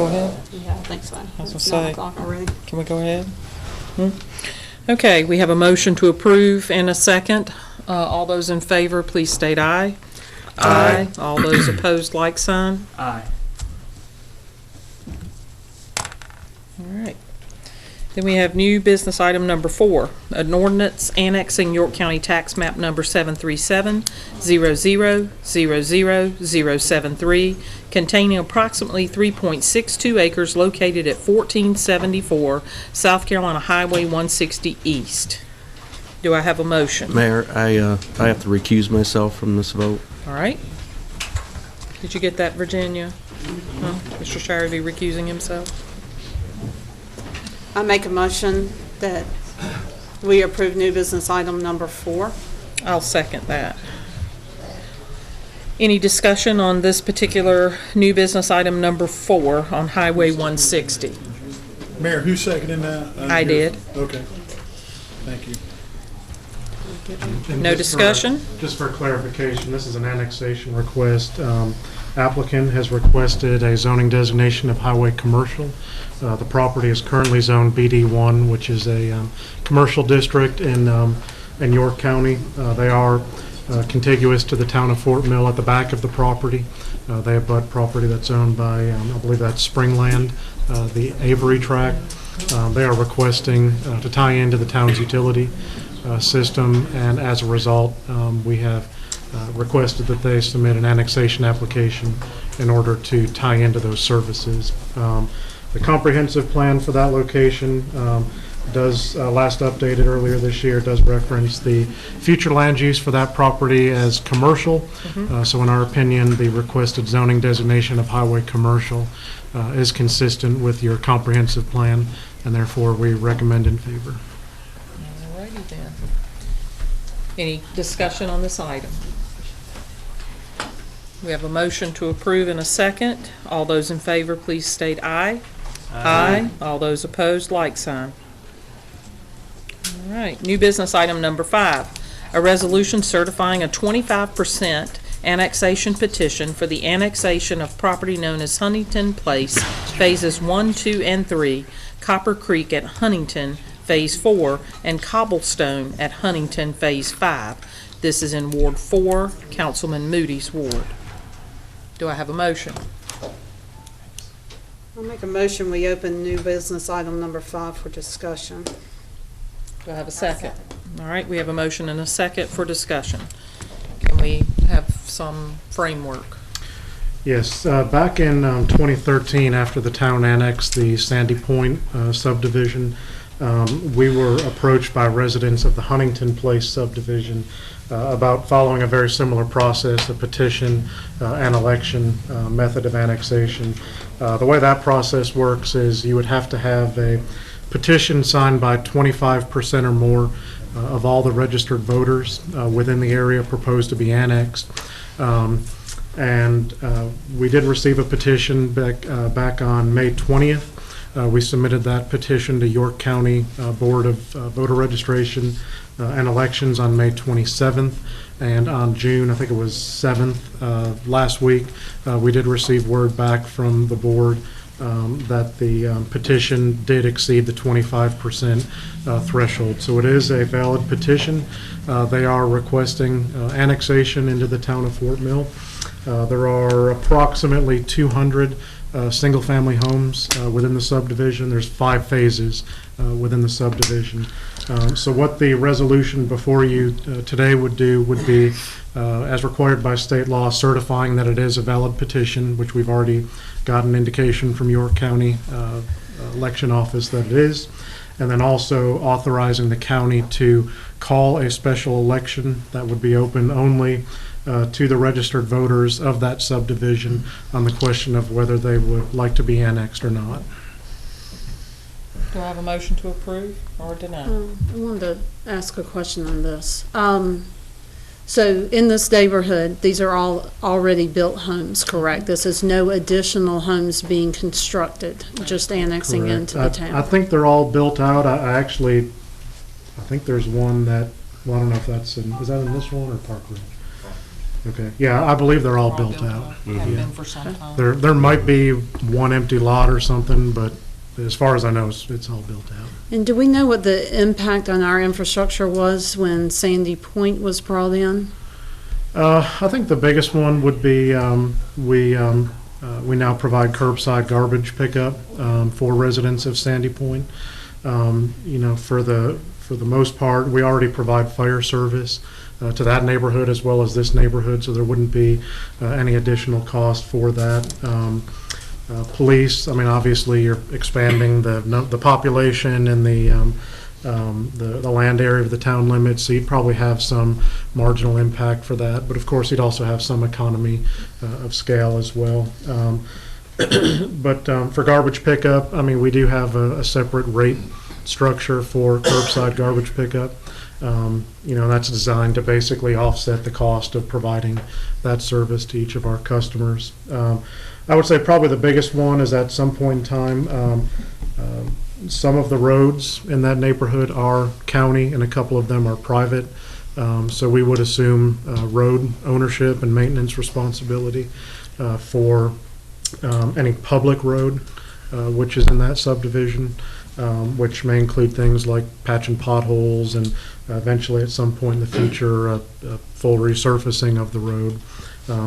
go ahead? Yeah, I think so. That's It's what I 9 say. o'clock already. Can we go ahead? Okay, we have a motion to approve and a second. All those in favor, please state aye. Aye. All those opposed, like sign. Aye. All right. Then we have new business item number 4, an ordinance annexing York County Tax Map number 737-000073, containing approximately 3.62 acres located at 1474 South Carolina Highway 160 East. Do I have a motion? Mayor, I have to recuse myself from this vote. All right. Did you get that, Virginia? Huh? Mr. Shirley recusing himself? I make a motion that we approve new business item number 4. I'll second that. Any discussion on this particular new business item number 4 on Highway 160? Mayor, who's seconding that? I did. Okay. Thank you. And No just discussion? Just for clarification, this is an annexation request. Applicant has requested a zoning designation of highway commercial. The property is currently zoned BD1, which is a commercial district in York County. They are contiguous to the town of Fort Mill at the back of the property. They abut property that's owned by, I believe that's Springland, the Avery tract. They are requesting to tie into the town's utility system, and as a result, we have requested that they submit an annexation application in order to tie into those services. The comprehensive plan for that location does, last updated earlier this year, does reference the future land use for that property as commercial. So in our opinion, the requested zoning designation of highway commercial is consistent with your comprehensive plan, and therefore we recommend in favor. All righty then. Any discussion on this item? We have a motion to approve and a second. All those in favor, please state aye. Aye. All those opposed, like sign. All right, new business item number 5, a resolution certifying a 25% annexation petition for the annexation of property known as Huntington Place, Phases 1, 2, and 3, Copper Creek at Huntington, Phase 4, and Cobblestone at Huntington, Phase 5. This is in Ward 4, Councilman Moody's ward. Do I have a motion? I'll make a motion we open new business item number 5 for discussion. Do I have a second? All right, we have a motion and a second for discussion. Can we have some framework? Yes, back in 2013, after the town annexed the Sandy Point subdivision, we were approached by residents of the Huntington Place subdivision about following a very similar process, a petition and election method of annexation. The way that process works is you would have to have a petition signed by 25% or more of all the registered voters within the area proposed to be annexed. And we did receive a petition back on May 20th. We submitted that petition to York County Board of Voter Registration and Elections on May 27th. And on June, I think it was 7th, last week, we did receive word back from the board that the petition did exceed the 25% threshold. So it is a valid petition. They are requesting annexation into the town of Fort Mill. There are approximately 200 single-family homes within the subdivision. There's 5 phases within the subdivision. So what the resolution before you today would do would be, as required by state law, certifying that it is a valid petition, which we've already got an indication from York County election office that it is, and then also authorizing the county to call a special election that would be open only to the registered voters of that subdivision on the question of whether they would like to be annexed or not. Do I have a motion to approve or deny? I wanted to ask a question on this. So in this neighborhood, these are all already built homes, correct? This is no additional homes being constructed, just annexing Correct. into the town? I think they're all built out. I think there's one that, well, I don't know if that's in, is that in this one or Park Ridge? Okay, yeah, I believe they're all built out. Have been for some time. There might be one empty lot or something, but as far as I know, it's all built out. And do we know what the impact on our infrastructure was when Sandy Point was brought in? I think the biggest one would be, we now provide curbside garbage pickup, for residents of Sandy Point. You know, for the most part, we already provide fire service, to that neighborhood as well as this neighborhood, so there wouldn't be, any additional cost for that. Police, I mean, obviously, you're expanding the population and the land area of the town limits, so you'd probably have some marginal impact for that. But of course, you'd also have some economy of scale as well. But for garbage pickup, I mean, we do have a separate rate structure for curbside garbage pickup. You know, that's designed to basically offset the cost of providing that service to each of our customers. I would say probably the biggest one is at some point in time, some of the roads in that neighborhood are county and a couple of them are private. So we would assume road ownership and maintenance responsibility for any public road which is in that subdivision, which may include things like patching potholes and eventually at some point in the future a full resurfacing of the road.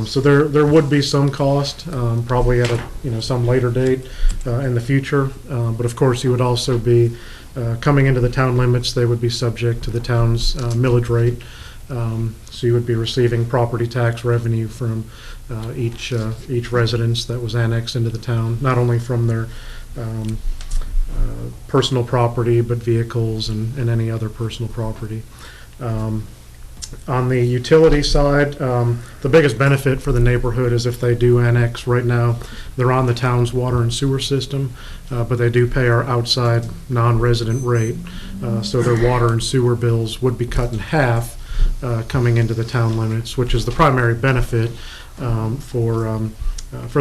So there would be some cost, probably at some later date in the future. But of course, you would also be coming into the town limits. They would be subject to the town's millage rate. So you would be receiving property tax revenue from each residence that was annexed into the town, not only from their personal property, but vehicles and any other personal property. On the utility side, the biggest benefit for the neighborhood is if they do annex. Right now, they're on the town's water and sewer system, but they do pay our outside non-resident rate. So their water and sewer bills would be cut in half coming into the town limits, which is the primary benefit for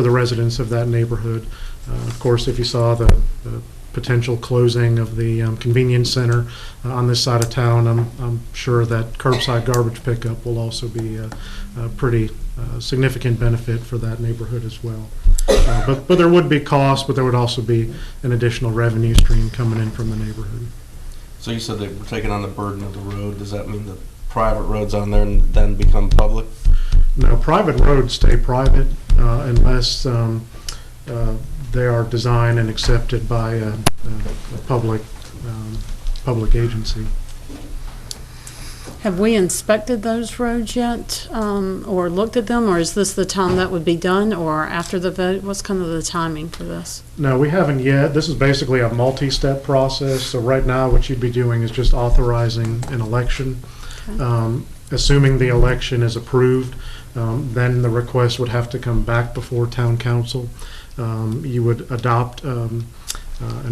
the residents of that neighborhood. Of course, if you saw the potential closing of the convenience center on this side of town, I'm sure that curbside garbage pickup will also be a pretty significant benefit for that neighborhood as well. But there would be costs, but there would also be an additional revenue stream coming in from the neighborhood. So you said that we're taking on the burden of the road. Does that mean the private roads on there and then become public? No, private roads stay private unless they are designed and accepted by a public agency. Have we inspected those roads yet, or looked at them, or is this the time that would be done, or after the vote? What's kind of the timing for this? No, we haven't yet. This is basically a multi-step process. So right now, what you'd be doing is just authorizing an election. Okay. Assuming the election is approved, then the request would have to come back before town council. You would adopt an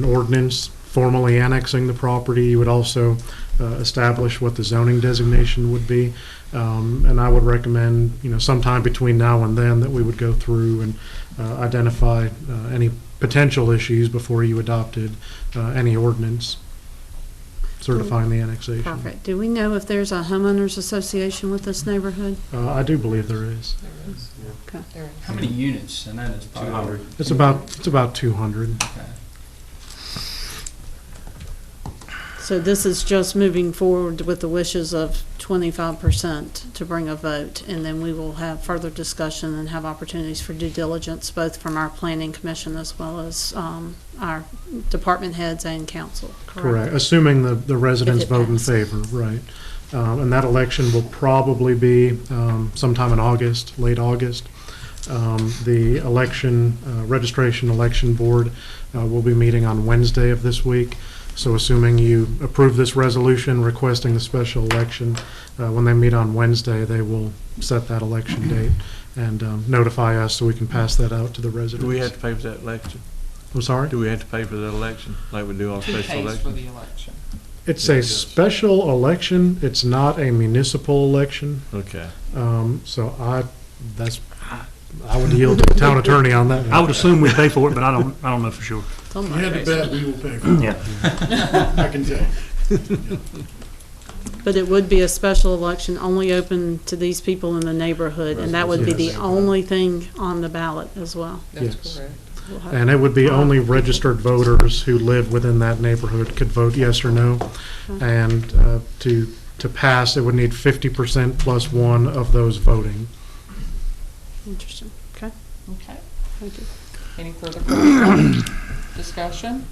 ordinance formally annexing the property. You would also establish what the zoning designation would be. And I would recommend, sometime between now and then that we would go through and identify any potential issues before you adopted any ordinance certifying the annexation. Perfect. Do we know if there's a homeowners association with this neighborhood? I do believe there is. Okay. How many units? And that is probably 200. It's about 200. Okay. So this is just moving forward with the wishes of 25% to bring a vote, and then we will have further discussion and have opportunities for due diligence, both from our planning commission as well as our department heads and council. Correct, assuming the residents If it vote in passed. favor, right. And that election will probably be sometime in August, late August. The election, registration election board will be meeting on Wednesday of this week. So assuming you approve this resolution requesting the special election, when they meet on Wednesday, they will set that election date and notify us so we can pass that out to the residents. Do we have to pay for that election? I'm sorry? Do we have to pay for that election like we do on Who special pays for election? the election? It's a special election. It's not a municipal election. Okay. So I would yield to the town attorney on that. I would assume we pay for it, but I don't know for sure. Oh If my you had to goodness. bet, we will pay for it. Yeah. I can tell you. But it would be a special election only open to these people in the neighborhood, and that would be the Yes. only thing on the ballot as well. That's Yes. correct. We'll have- And it would be only registered voters who live within that neighborhood could vote yes or no. And to pass, it would need 50% plus one of those voting. Interesting. Okay, Okay. thank you. Any further questions? Discussion?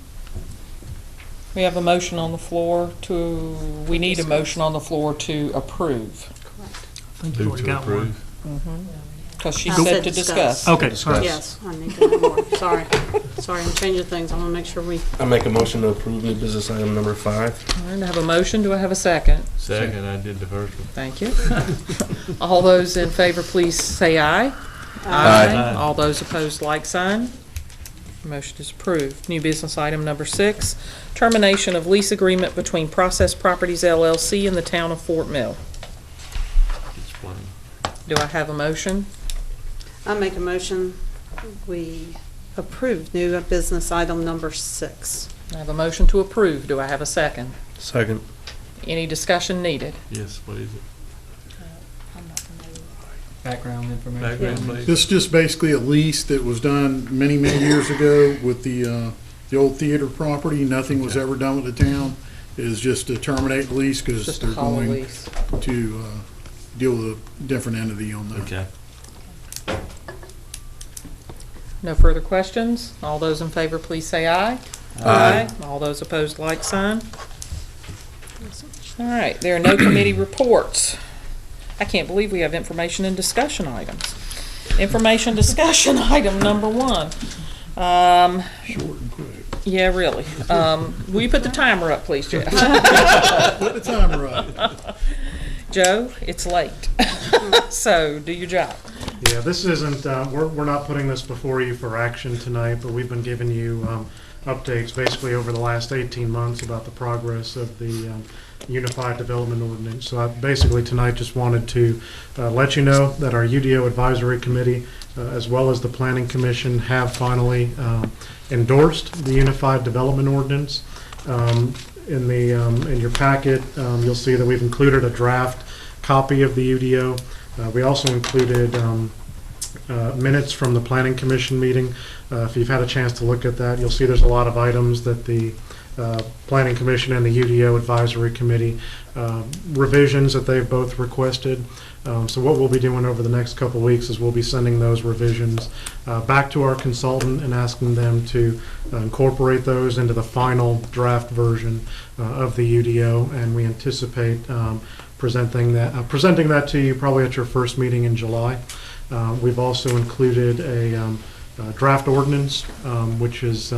We have a motion on the floor we need a motion on the floor to approve. I think you Move already to got one. approve. Because she I said said to discuss. discuss. Okay, sorry. Yes, I need to know more. Sorry. Sorry, I'm changing things. I want to make sure we, I make a motion to approve new business item number 5. All right, I have a motion. Do I have a second? Second, I did the first one. Thank you. All those in favor, please say aye. Aye. All those opposed, like sign. Motion is approved. New business item number 6, termination of lease agreement between Process Properties LLC and the town of Fort Mill. Explain. Do I have a motion? I make a motion, we approve new business item number 6. I have a motion to approve. Do I have a second? Second. Any discussion needed? Yes, what is it? Background information. Background, please. This is just basically a lease that was done many, many years ago with the old theater property. Nothing was ever done with the town. It is just to terminate the lease because Just a they're hollow going lease. to deal with a different entity on that. Okay. No further questions? All those in favor, please say aye. Aye. All those opposed, like sign. All right, there are no committee reports. I can't believe we have information and discussion items. Information discussion item number 1. Short and quick. Yeah, really. Will you put the timer up, please, Jeff? Put the timer up. Joe, it's late. So, do your job. Yeah, this isn't, we're not putting this before you for action tonight, but we've been giving you updates basically over the last 18 months about the progress of the Unified Development Ordinance. So I basically tonight just wanted to let you know that our UDO Advisory Committee, as well as the Planning Commission, have finally endorsed the Unified Development Ordinance. In your packet, you'll see that we've included a draft copy of the UDO. We also included minutes from the Planning Commission meeting. If you've had a chance to look at that, you'll see there's a lot of items that the Planning Commission and the UDO Advisory Committee revisions that they've both requested. So what we'll be doing over the next couple weeks is we'll be sending those revisions back to our consultant and asking them to incorporate those into the final draft version of the UDO, and we anticipate presenting that to you probably at your first meeting in July. We've also included a draft ordinance, which is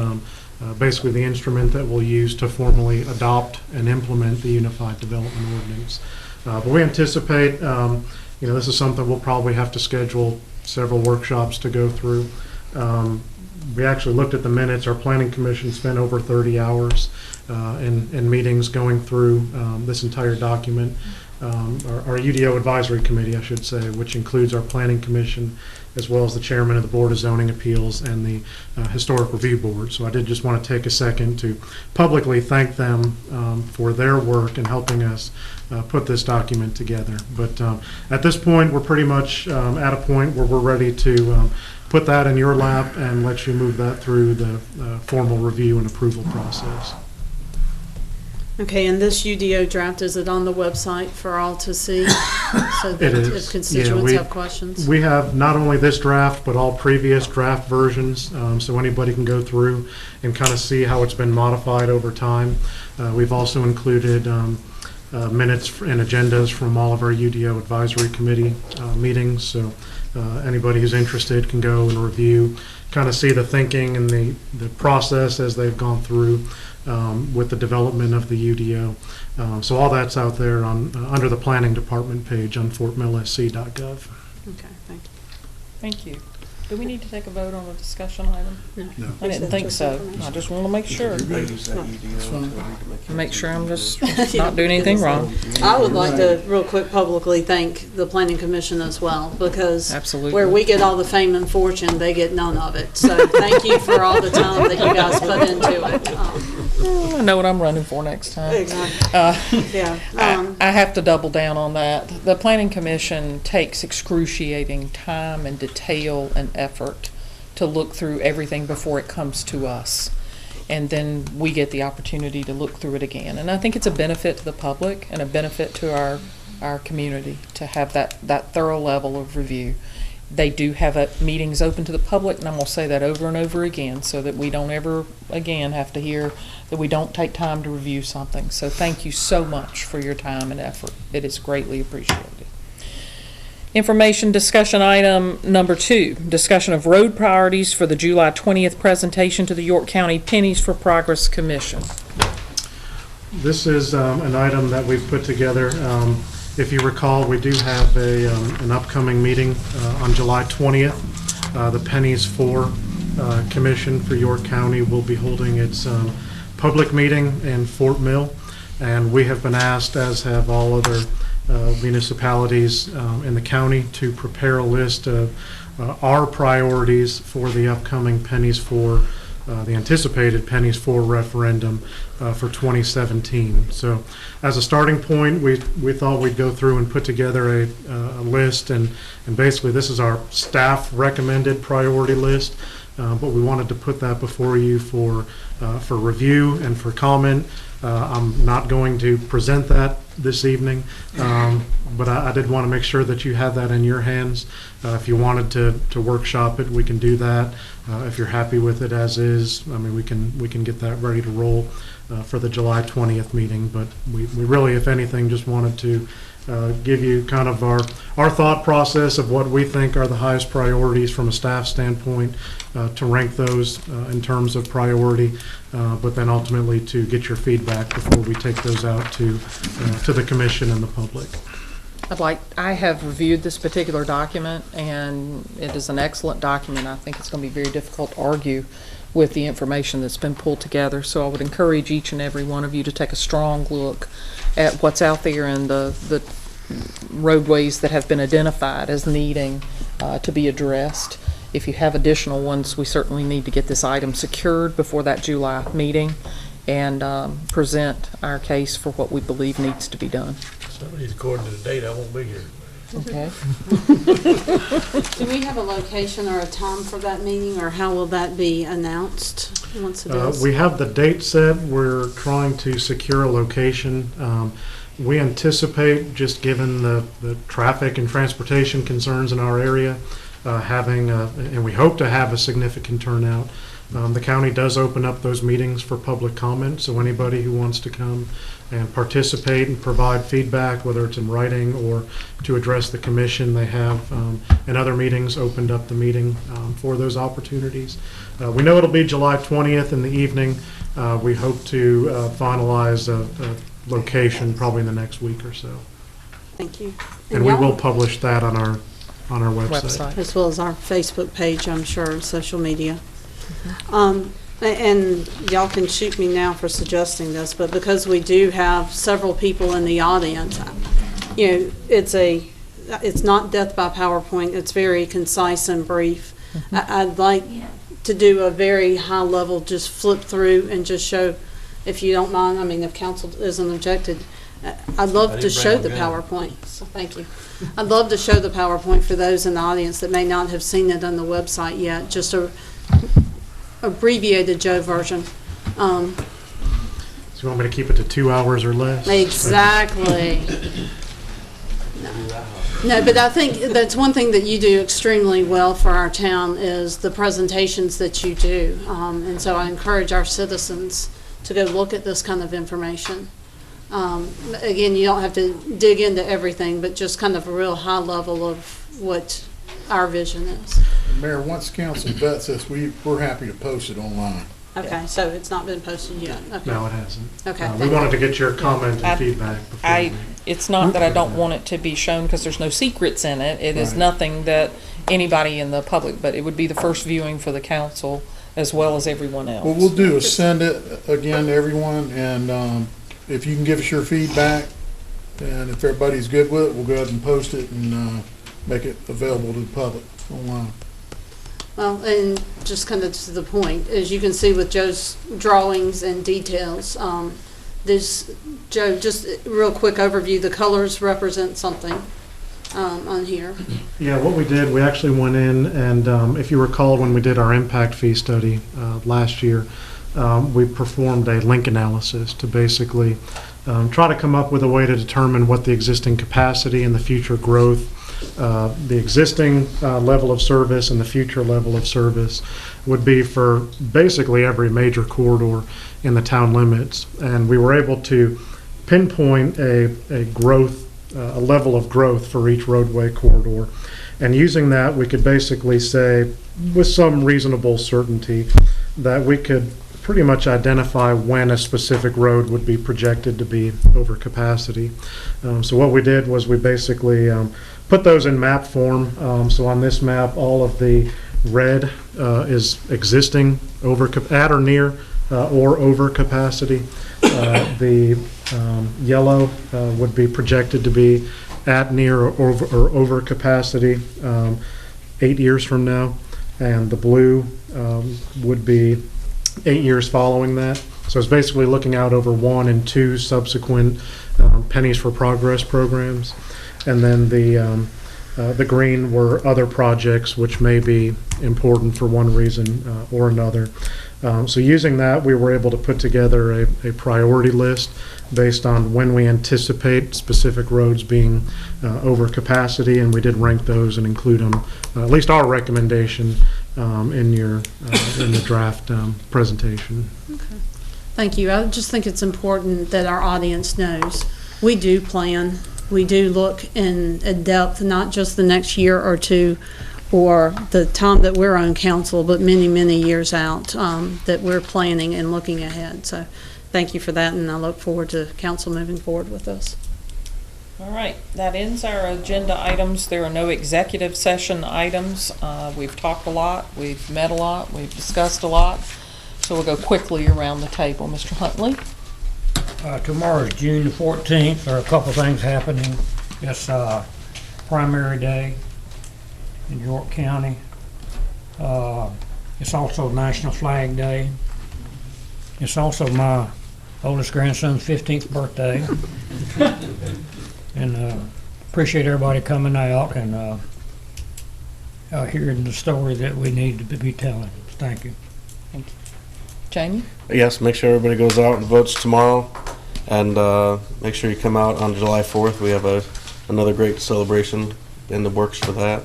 basically the instrument that we'll use to formally adopt and implement the Unified Development Ordinance. But we anticipate, this is something we'll probably have to schedule several workshops to go through. We actually looked at the minutes. Our Planning Commission spent over 30 hours in meetings going through this entire document. Our UDO Advisory Committee, I should say, which includes our Planning Commission, as well as the Chairman of the Board of Zoning Appeals and the Historic Review Board. So I did just want to take a second to publicly thank them for their work in helping us put this document together. But at this point, we're pretty much at a point where we're ready to put that in your lap and let you move that through the formal review and approval process. Okay, and this UDO draft, is it on the website for all to see? So that It is. if constituents Yeah, have questions? We have not only this draft, but all previous draft versions, so anybody can go through and kind of see how it's been modified over time. We've also included minutes and agendas from all of our UDO Advisory Committee meetings, so anybody who's interested can go and review, kind of see the thinking and the process as they've gone through with the development of the UDO. So all that's out there on under the Planning Department page on fortmillsc.gov. Okay, thank you. Thank you. Do we need to take a vote on a discussion item? No. I didn't think so. I just want to make sure. Make sure I'm just not doing anything wrong. I would like to real quick publicly thank the planning commission as well, because Absolutely. where we get all the fame and fortune, they get none of it. So thank you for all the time that you guys put into it. I know what I'm running for next time. Exactly. Yeah. I have to double down on that. The Planning Commission takes excruciating time and detail and effort to look through everything before it comes to us. And then we get the opportunity to look through it again. And I think it's a benefit to the public and a benefit to our community to have that thorough level of review. They do have meetings open to the public, and I'm going to say that over and over again so that we don't ever again have to hear that we don't take time to review something. So thank you so much for your time and effort. It is greatly appreciated. Information discussion item number 2, discussion of road priorities for the July 20th presentation to the York County Pennies for Progress Commission. This is an item that we've put together. If you recall, we do have an upcoming meeting on July 20th. The Pennies for Commission for York County will be holding its public meeting in Fort Mill, and we have been asked, as have all other municipalities in the county, to prepare a list of our priorities for the upcoming Pennies for the anticipated Pennies for referendum for 2017. So as a starting point, we thought we'd go through and put together a list, and basically this is our staff recommended priority list, but we wanted to put that before you for review and for comment. I'm not going to present that this evening, but I did want to make sure that you have that in your hands. If you wanted to workshop it, we can do that. If you're happy with it as is, I mean, we can get that ready to roll for the July 20th meeting. But we really, if anything, just wanted to give you kind of our thought process of what we think are the highest priorities from a staff standpoint, to rank those in terms of priority, but then ultimately to get your feedback before we take those out to the commission and the public. I have reviewed this particular document, and it is an excellent document. I think it's going to be very difficult to argue with the information that's been pulled together. So I would encourage each and every one of you to take a strong look at what's out there and the roadways that have been identified as needing to be addressed. If you have additional ones, we certainly need to get this item secured before that July meeting and present our case for what we believe needs to be done. Somebody's according to the date, I won't be here. Okay. Do we have a location or a time for that meeting, or how will that be announced once it is? We have the date set. We're trying to secure a location. We anticipate, just given the traffic and transportation concerns in our area, and we hope to have a significant turnout. The county does open up those meetings for public comment, so anybody who wants to come and participate and provide feedback, whether it's in writing or to address the commission, they have in other meetings opened up the meeting for those opportunities. We know it'll be July 20th in the evening. We hope to finalize a location probably in the next week or so. Thank you. And we y'all- will publish that on our website. As well as our Facebook page, I'm sure, and social media. And y'all can shoot me now for suggesting this, but because we do have several people in the audience, you know, it's not death by PowerPoint. It's very concise and brief. I'd like to do a very high level, just flip through and just show, if you don't mind, I mean, if council isn't objected, I'd love to show the PowerPoint, so thank you. I'd love to show the PowerPoint for those in the audience that may not have seen it on the website yet, just a abbreviated Joe version. So you want me to keep it to 2 hours or less? Exactly. No, but I think that's one thing that you do extremely well for our town is the presentations that you do. And so I encourage our citizens to go look at this kind of information. Again, you don't have to dig into everything, but just kind of a real high level of what our vision is. Mayor, once council vets this, we're happy to post it online. Okay, so it's not been posted yet? Okay. No, it hasn't. Okay. We wanted to get your comment I- and feedback before. It's not that I don't want it to be shown because there's no secrets in it. It is Right. nothing that anybody in the public, but it would be the first viewing for the council as well as everyone else. What we'll do is send it again to everyone, and if you can give us your feedback, and if everybody's good with it, we'll go ahead and post it and make it available to the public online. Well, and just kind of to the point, as you can see with Joe's drawings and details, this, Joe, just a real quick overview, the colors represent something on here. Yeah, what we did, we actually went in and, if you recall, when we did our impact fee study last year, we performed a link analysis to basically try to come up with a way to determine what the existing capacity and the future growth, the existing level of service and the future level of service would be for basically every major corridor in the town limits. And we were able to pinpoint a growth, a level of growth for each roadway corridor. And using that, we could basically say, with some reasonable certainty, that we could pretty much identify when a specific road would be projected to be over capacity. So what we did was we basically put those in map form. So on this map, all of the red is existing at or near or over capacity. The yellow would be projected to be at, near, or over capacity 8 years from now. And the blue would be 8 years following that. So it's basically looking out over 1 and 2 subsequent Pennies for Progress programs. And then the green were other projects which may be important for one reason or another. So using that, we were able to put together a priority list based on when we anticipate specific roads being over capacity, and we did rank those and include them, at least our recommendation, in the draft presentation. Okay. Thank you. I just think it's important that our audience knows we do plan. We do look in depth, not just the next year or two or the time that we're on council, but many, many years out, that we're planning and looking ahead. So thank you for that, and I look forward to council moving forward with this. All right, that ends our agenda items. There are no executive session items. We've talked a lot, we've met a lot, we've discussed a lot. So we'll go quickly around the table. Mr. Huntley? Tomorrow is June the 14th. There are a couple things happening. It's primary day in York County. It's also National Flag Day. It's also my oldest grandson's 15th birthday. And appreciate everybody coming out and hearing the story that we need to be telling. Thank you. Thank you. Jamie? Yes, make sure everybody goes out and votes tomorrow, and make sure you come out on July 4th. We have another great celebration in the works for that.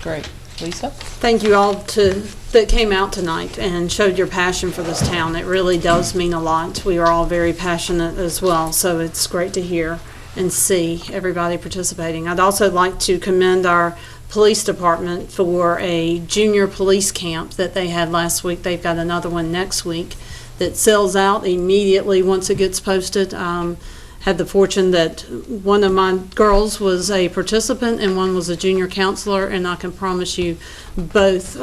Great. Lisa? Thank you all that came out tonight and showed your passion for this town. It really does mean a lot. We are all very passionate as well, so it's great to hear and see everybody participating. I'd also like to commend our police department for a junior police camp that they had last week. They've got another one next week that sells out immediately once it gets posted. Had the fortune that one of my girls was a participant and one was a junior counselor, and I can promise you both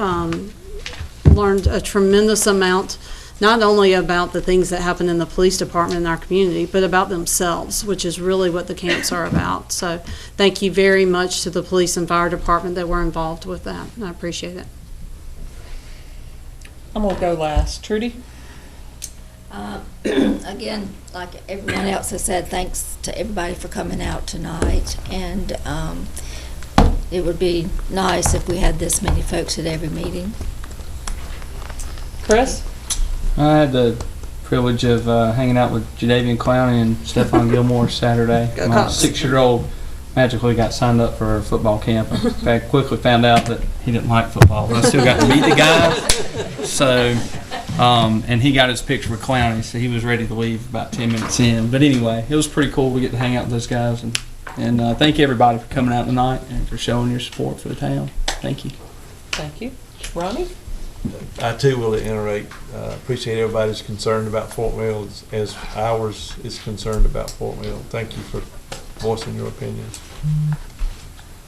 learned a tremendous amount, not only about the things that happen in the police department in our community, but about themselves, which is really what the camps are about. So thank you very much to the police and fire department that were involved with that. I appreciate it. I'm going to go last. Trudy? Again, like everyone else has said, thanks to everybody for coming out tonight. And it would be nice if we had this many folks at every meeting. Chris? I had the privilege of hanging out with Jadavian Clowney and Stephon Gilmore Saturday. My 6-year-old magically got signed up for football camp. In fact, quickly found out that he didn't like football, but I still got to meet the guys. So, and he got his picture with Clowney, so he was ready to leave about 10 minutes in. But anyway, it was pretty cool. We get to hang out with those guys, and thank you everybody for coming out tonight and for showing your support for the town. Thank you. Thank you. Ronnie? I too will iterate. Appreciate everybody's concern about Fort Mill as ours is concerned about Fort Mill. Thank you for voicing your opinions.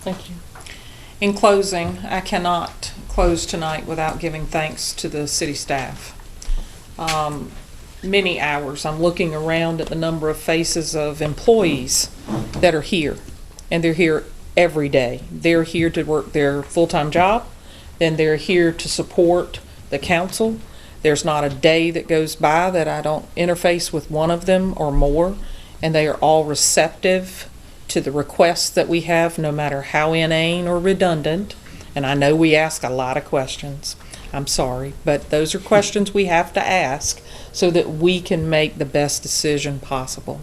Thank you. In closing, I cannot close tonight without giving thanks to the city staff. Many hours, I'm looking around at the number of faces of employees that are here, and they're here every day. They're here to work their full-time job, then they're here to support the council. There's not a day that goes by that I don't interface with one of them or more, and they are all receptive to the requests that we have, no matter how inane or redundant. And I know we ask a lot of questions. I'm sorry, but those are questions we have to ask so that we can make the best decision possible.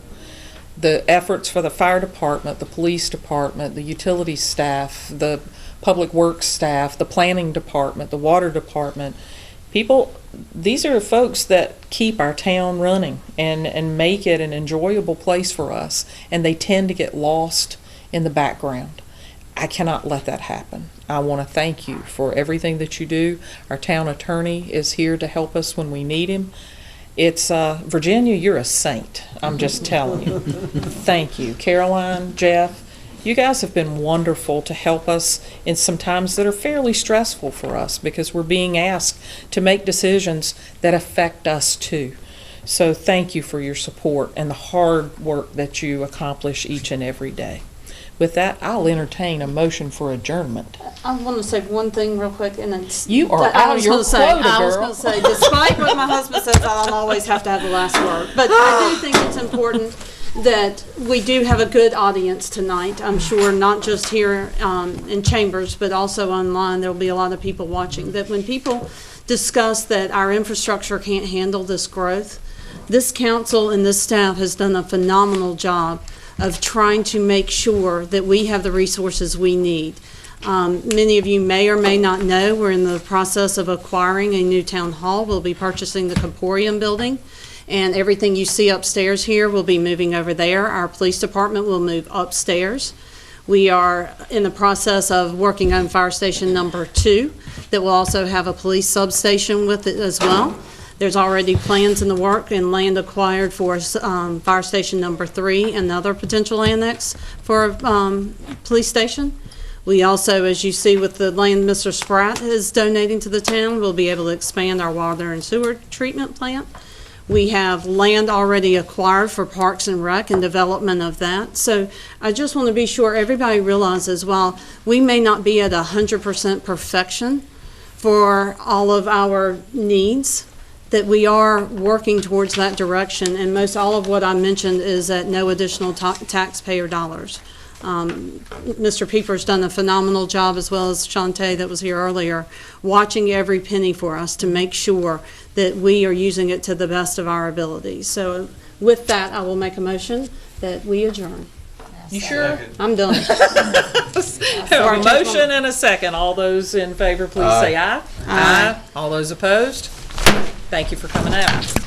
The efforts for the fire department, the police department, the utility staff, the public works staff, the planning department, the water department, people, these are folks that keep our town running and make it an enjoyable place for us, and they tend to get lost in the background. I cannot let that happen. I want to thank you for everything that you do. Our town attorney is here to help us when we need him. It's, Virginia, you're a saint. I'm just telling you. Thank you. Caroline, Jeff, you guys have been wonderful to help us in some times that are fairly stressful for us because we're being asked to make decisions that affect us too. So thank you for your support and the hard work that you accomplish each and every day. With that, I'll entertain a motion for adjournment. I want to say one thing real quick, and it's. You are I out of was your gonna say- quota, I was girl. going to say, despite what my husband says, I'll always have to have the last word. But I do think it's important that we do have a good audience tonight. I'm sure not just here in chambers, but also online. There'll be a lot of people watching. That when people discuss that our infrastructure can't handle this growth, this council and this staff has done a phenomenal job of trying to make sure that we have the resources we need. Many of you may or may not know we're in the process of acquiring a new town hall. We'll be purchasing the Comporium building, and everything you see upstairs here will be moving over there. Our police department will move upstairs. We are in the process of working on fire station number 2 that will also have a police substation with it as well. There's already plans in the work and land acquired for fire station number 3, another potential annex for a police station. We also, as you see with the land Mr. Spratt is donating to the town, we'll be able to expand our water and sewer treatment plant. We have land already acquired for Parks and Rec and development of that. So I just want to be sure everybody realizes while we may not be at 100% perfection for all of our needs, that we are working towards that direction, and most all of what I mentioned is at no additional taxpayer dollars. Mr. Pieper's done a phenomenal job, as well as Shantae that was here earlier, watching every penny for us to make sure that we are using it to the best of our abilities. So with that, I will make a motion that we adjourn. You sure? I'm done. A motion and a second. All those in favor, please say aye. Aye. All those opposed? Thank you for coming out.